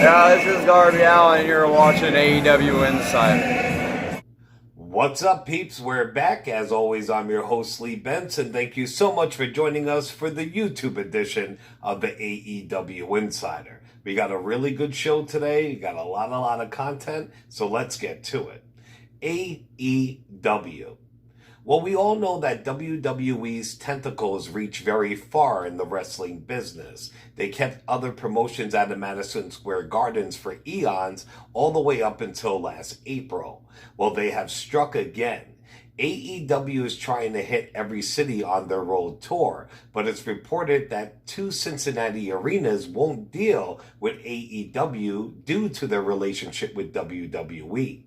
Yeah, this is Garby Allen, and you're watching AEW Insider. What's up, peeps? We're back. As always, I'm your host, Lee Benson. Thank you so much for joining us for the YouTube edition of the AEW Insider. We got a really good show today. We got a lot of content, so let's get to it. AEW. Well, we all know that WWE's tentacles reach very far in the wrestling business. They kept other promotions out of Madison Square Gardens for eons, all the way up until last April. Well, they have struck again. AEW is trying to hit every city on their world tour, but it's reported that 2 Cincinnati arenas won't deal with AEW due to their relationship with WWE.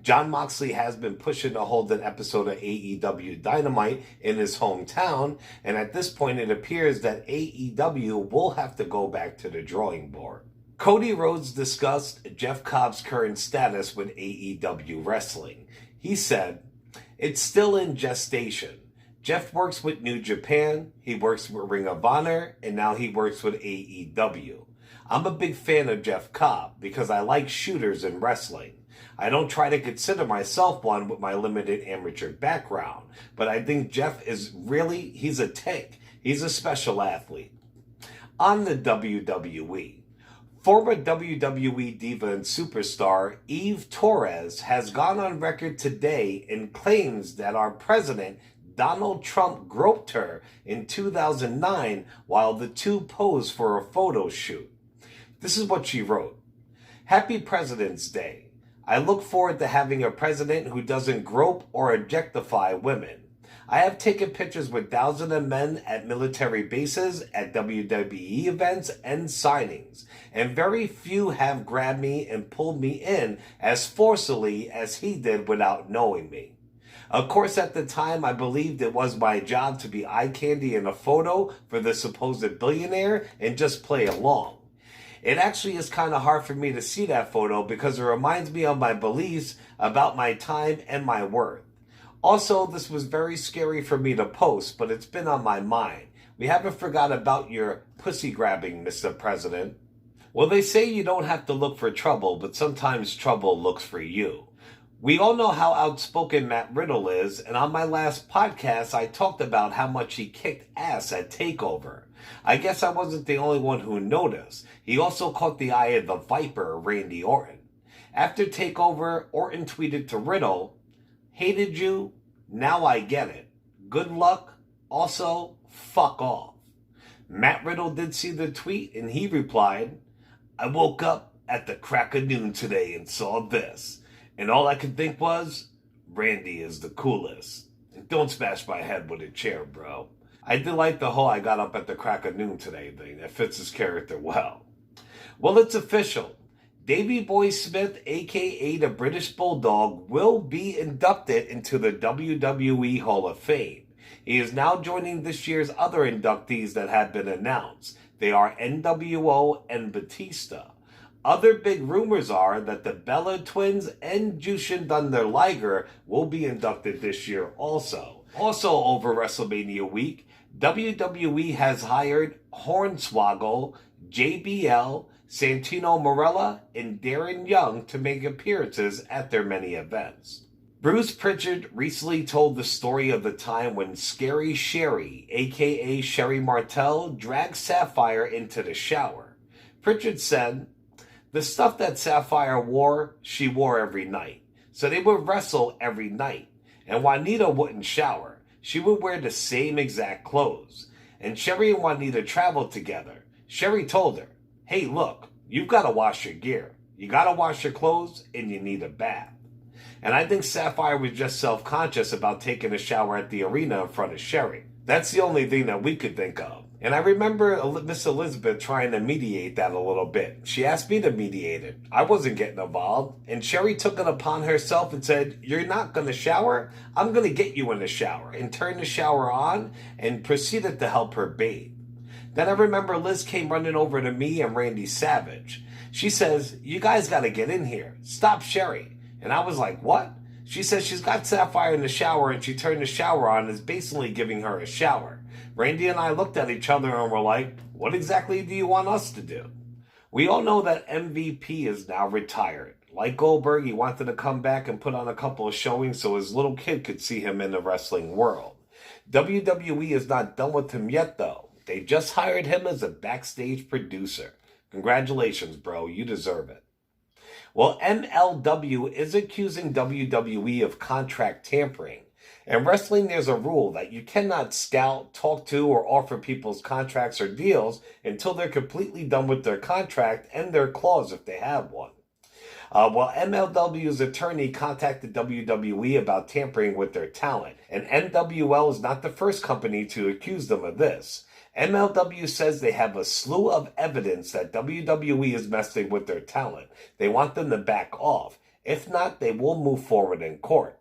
Jon Moxley has been pushing to hold an episode of AEW Dynamite in his hometown, and at this point it appears that AEW will have to go back to the drawing board. Cody Rhodes discussed Jeff Cobb's current status with AEW Wrestling. He said, "It's still in gestation. Jeff works with New Japan, he works with Ring of Honor, and now he works with AEW. I'm a big fan of Jeff Cobb because I like shooters in wrestling. I don't try to consider myself one with my limited amateur background, but I think Jeff he's a tank. He's a special athlete." On the WWE, former WWE diva and superstar Eve Torres has gone on record today and claims that our president Donald Trump groped her in 2009 while the two posed for a photo shoot. This is what she wrote. "Happy President's Day. I look forward to having a president who doesn't grope or objectify women. I have taken pictures with thousands of men at military bases, at WWE events, and signings, and very few have grabbed me and pulled me in as forcibly as he did without knowing me. Of course, at the time, I believed it was my job to be eye candy in a photo for the supposed billionaire and just play along. It actually is kind of hard for me to see that photo because it reminds me of my beliefs about my time and my worth. Also, this was very scary for me to post, but it's been on my mind. We haven't forgot about your pussy grabbing, Mr. President." Well, they say you don't have to look for trouble, but sometimes trouble looks for you. We all know how outspoken Matt Riddle is, and on my last podcast, I talked about how much he kicked ass at TakeOver. I guess I wasn't the only one who noticed. He also caught the eye of the Viper, Randy Orton. After TakeOver, Orton tweeted to Riddle, "Hated you, now I get it. Good luck, also, fuck off." Matt Riddle did see the tweet, and he replied, "I woke up at the crack of noon today and saw this. And all I could think was, Randy is the coolest. And don't smash my head with a chair, bro." I did like the whole "I got up at the crack of noon today" thing. That fits his character well. Well, it's official. Davey Boy Smith, a.k.a. the British Bulldog, will be inducted into the WWE Hall of Fame. He is now joining this year's other inductees that have been announced. They are NWO and Batista. Other big rumors are that the Bella Twins and Jushin Thunder Liger will be inducted this year also. Also over WrestleMania week, WWE has hired Hornswoggle, JBL, Santino Marella, and Darren Young to make appearances at their many events. Bruce Pritchard recently told the story of the time when Scary Sherri, aka Sherri Martel, dragged Sapphire into the shower. Pritchard said, "The stuff that Sapphire wore, she wore every night. So they would wrestle every night. And Juanita wouldn't shower. She would wear the same exact clothes. And Sherri and Juanita traveled together. Sherri told her, 'Hey, look, you've got to wash your gear. You got to wash your clothes, and you need a bath.'" And I think Sapphire was just self-conscious about taking a shower at the arena in front of Sherri. That's the only thing that we could think of. And I remember Miss Elizabeth trying to mediate that a little bit. She asked me to mediate it. I wasn't getting involved. And Sherri took it upon herself and said, "You're not going to shower? I'm going to get you in the shower," and turned the shower on and proceeded to help her bathe. Then I remember Liz came running over to me and Randy Savage. She says, "You guys got to get in here. Stop Sherri." And I was like, "What?" She says she's got Sapphire in the shower and she turned the shower on and is basically giving her a shower. Randy and I looked at each other and were like, "What exactly do you want us to do?" We all know that MVP is now retired. Like Goldberg, he wanted to come back and put on a couple of showings so his little kid could see him in the wrestling world. WWE is not done with him yet, though. They just hired him as a backstage producer. Congratulations, bro. You deserve it. Well, MLW is accusing WWE of contract tampering. In wrestling, there's a rule that you cannot scout, talk to, or offer people's contracts or deals until they're completely done with their contract and their clause if they have one. Well, MLW's attorney contacted WWE about tampering with their talent, and NWL is not the first company to accuse them of this. MLW says they have a slew of evidence that WWE is messing with their talent. They want them to back off. If not, they will move forward in court.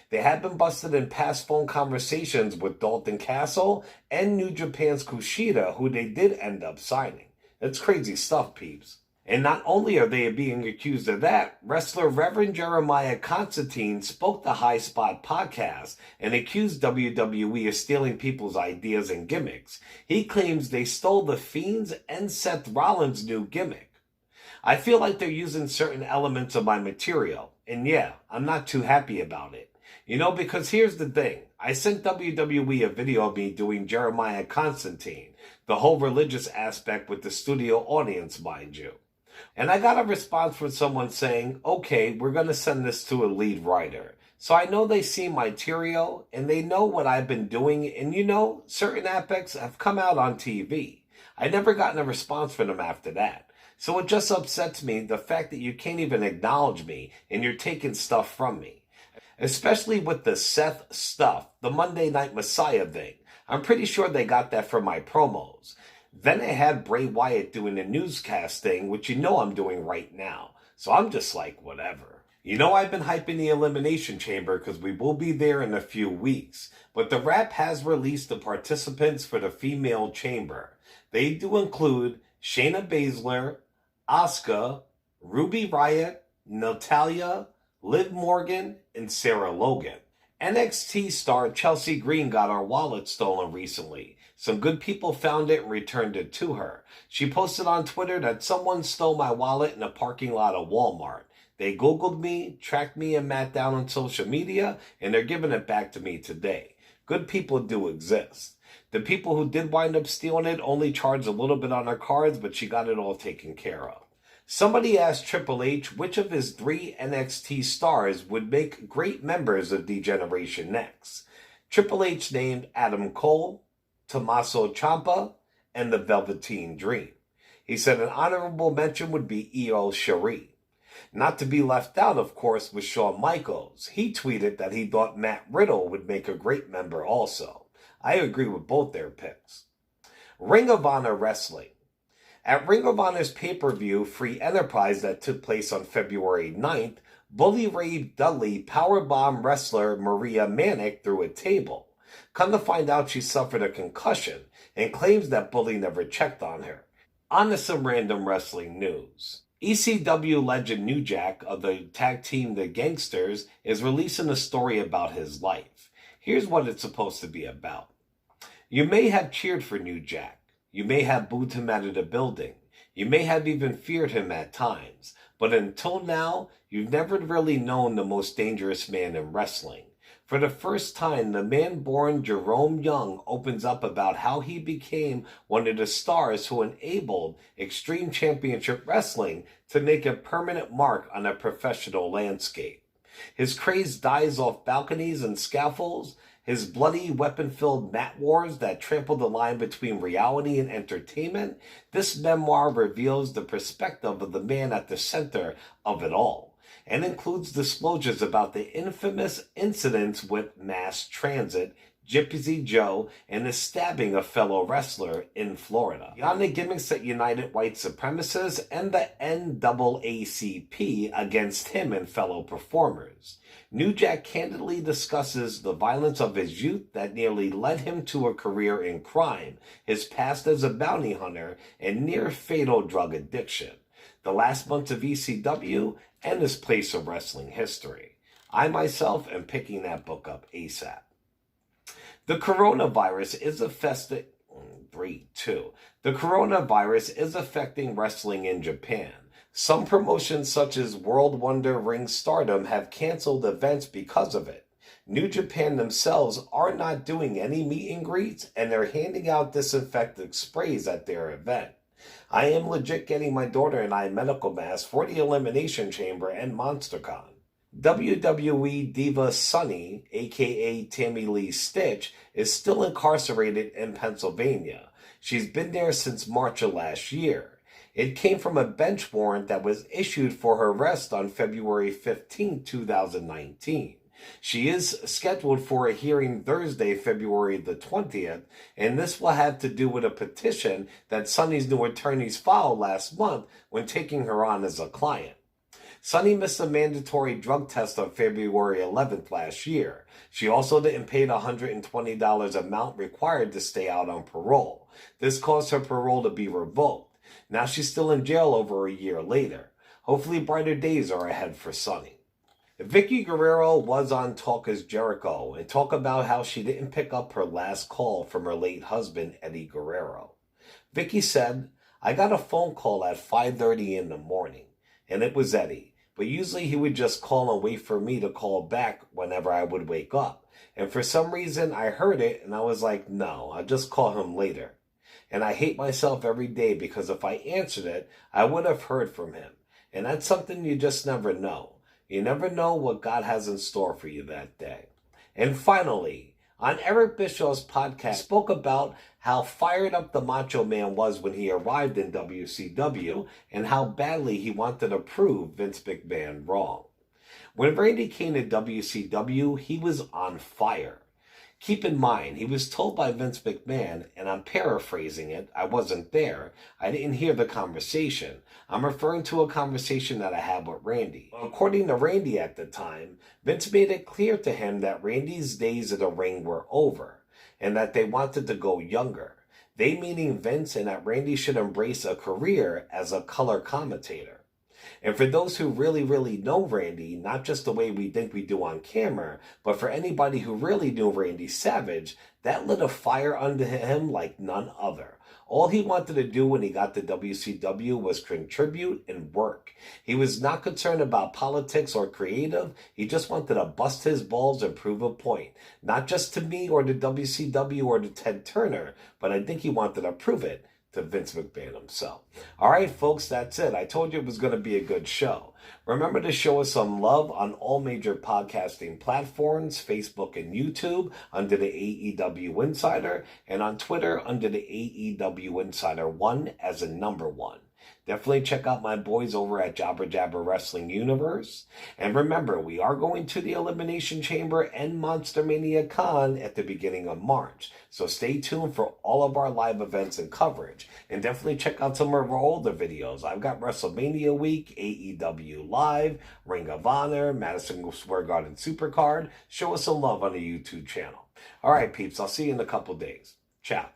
They have been busted in past phone conversations with Dalton Castle and New Japan's Kushida, who they did end up signing. That's crazy stuff, peeps. And not only are they being accused of that, wrestler Reverend Jeremiah Constantine spoke to High Spot podcast and accused WWE of stealing people's ideas and gimmicks. He claims they stole the Fiend's and Seth Rollins' new gimmick. I feel like they're using certain elements of my material, and yeah, I'm not too happy about it. You know, because here's the thing. I sent WWE a video of me doing Jeremiah Constantine, the whole religious aspect with the studio audience, mind you. And I got a response from someone saying, okay, we're going to send this to a lead writer. So I know they see my material and they know what I've been doing. And you know, certain aspects have come out on TV. I never gotten a response from them after that. So it just upsets me, the fact that you can't even acknowledge me and you're taking stuff from me. Especially with the Seth stuff, the Monday Night Messiah thing. I'm pretty sure they got that from my promos. Then they had Bray Wyatt doing a newscast thing, which you know I'm doing right now. So I'm just like, whatever. You know I've been hyping the Elimination Chamber because we will be there in a few weeks. But the Wrap has released the participants for the female chamber. They do include Shayna Baszler, Asuka, Ruby Riott, Natalya, Liv Morgan, and Sarah Logan. NXT star Chelsea Green got her wallet stolen recently. Some good people found it and returned it to her. She posted on Twitter that someone stole my wallet in a parking lot of Walmart. They Googled me, tracked me and Matt down on social media, and they're giving it back to me today. Good people do exist. The people who did wind up stealing it only charged a little bit on their cards, but she got it all taken care of. Somebody asked Triple H which of his 3 NXT stars would make great members of DGeneration X. Triple H named Adam Cole, Tommaso Ciampa, and the Velveteen Dream. He said an honorable mention would be Io Sherri. Not to be left out, of course, was Shawn Michaels. He tweeted that he thought Matt Riddle would make a great member also. I agree with both their picks. Ring of Honor Wrestling. At Ring of Honor's pay-per-view Free Enterprise that took place on February 9th, Bully Ray Dudley powerbombed wrestler Maria Manic through a table. Come to find out she suffered a concussion and claims that Bully never checked on her. On to some random wrestling news. ECW legend New Jack of the tag team The Gangsters is releasing a story about his life. Here's what it's supposed to be about. You may have cheered for New Jack. You may have booed him out of the building. You may have even feared him at times. But until now, you've never really known the most dangerous man in wrestling. For the first time, the man born Jerome Young opens up about how he became one of the stars who enabled Extreme Championship Wrestling to make a permanent mark on a professional landscape. His craze dies off balconies and scaffolds, his bloody, weapon-filled mat wars that trampled the line between reality and entertainment. This memoir reveals the perspective of the man at the center of it all, and includes disclosures about the infamous incidents with mass transit, Gypsy Joe, and the stabbing of fellow wrestler in Florida. Beyond the gimmicks that united white supremacists and the NAACP against him and fellow performers. New Jack candidly discusses the violence of his youth that nearly led him to a career in crime, his past as a bounty hunter, and near-fatal drug addiction, the last months of ECW, and his place of wrestling history. I myself am picking that book up ASAP. The coronavirus is 3, 2. The coronavirus is affecting wrestling in Japan. Some promotions such as World Wonder Ring Stardom have canceled events because of it. New Japan themselves are not doing any meet and greets, and they're handing out disinfectant sprays at their event. I am legit getting my daughter and I medical masks for the Elimination Chamber and MonsterCon. WWE diva Sunny, aka Tammy Lee Stitch, is still incarcerated in Pennsylvania. She's been there since March of last year. It came from a bench warrant that was issued for her arrest on February 15, 2019. She is scheduled for a hearing Thursday, February the 20th, and this will have to do with a petition that Sunny's new attorneys filed last month when taking her on as a client. Sunny missed a mandatory drug test on February 11th last year. She also didn't pay the $120 amount required to stay out on parole. This caused her parole to be revoked. Now she's still in jail over a year later. Hopefully brighter days are ahead for Sunny. Vicky Guerrero was on Talk Is Jericho and talked about how she didn't pick up her last call from her late husband, Eddie Guerrero. Vicky said, "I got a phone call at 5:30 in the morning, and it was Eddie, but usually he would just call and wait for me to call back whenever I would wake up. And for some reason, I heard it, and I was like, no, I'll just call him later. And I hate myself every day because if I answered it, I would have heard from him. And that's something you just never know. You never know what God has in store for you that day." And finally, on Eric Bischoff's podcast, spoke about how fired up the Macho Man was when he arrived in WCW and how badly he wanted to prove Vince McMahon wrong. When Randy came to WCW, he was on fire. Keep in mind, he was told by Vince McMahon, and I'm paraphrasing it, I wasn't there, I didn't hear the conversation. I'm referring to a conversation that I had with Randy. According to Randy at the time, Vince made it clear to him that Randy's days in the ring were over, and that they wanted to go younger. They meaning Vince, and that Randy should embrace a career as a color commentator. And for those who really know Randy, not just the way we think we do on camera, but for anybody who really knew Randy Savage, that lit a fire under him like none other. All he wanted to do when he got to WCW was contribute and work. He was not concerned about politics or creative. He just wanted to bust his balls and prove a point. Not just to me or to WCW or to Ted Turner, but I think he wanted to prove it to Vince McMahon himself. All right, folks, that's it. I told you it was going to be a good show. Remember to show us some love on all major podcasting platforms, Facebook and YouTube, under the AEW Insider, and on Twitter under the AEW Insider 1 as a number 1. Definitely check out my boys over at Jabber Jabber Wrestling Universe. And remember, we are going to the Elimination Chamber and Monster Mania Con at the beginning of March. So stay tuned for all of our live events and coverage. And definitely check out some of our older videos. I've got WrestleMania Week, AEW Live, Ring of Honor, Madison Square Garden Supercard. Show us some love on the YouTube channel. All right, peeps, I'll see you in a couple days. Ciao.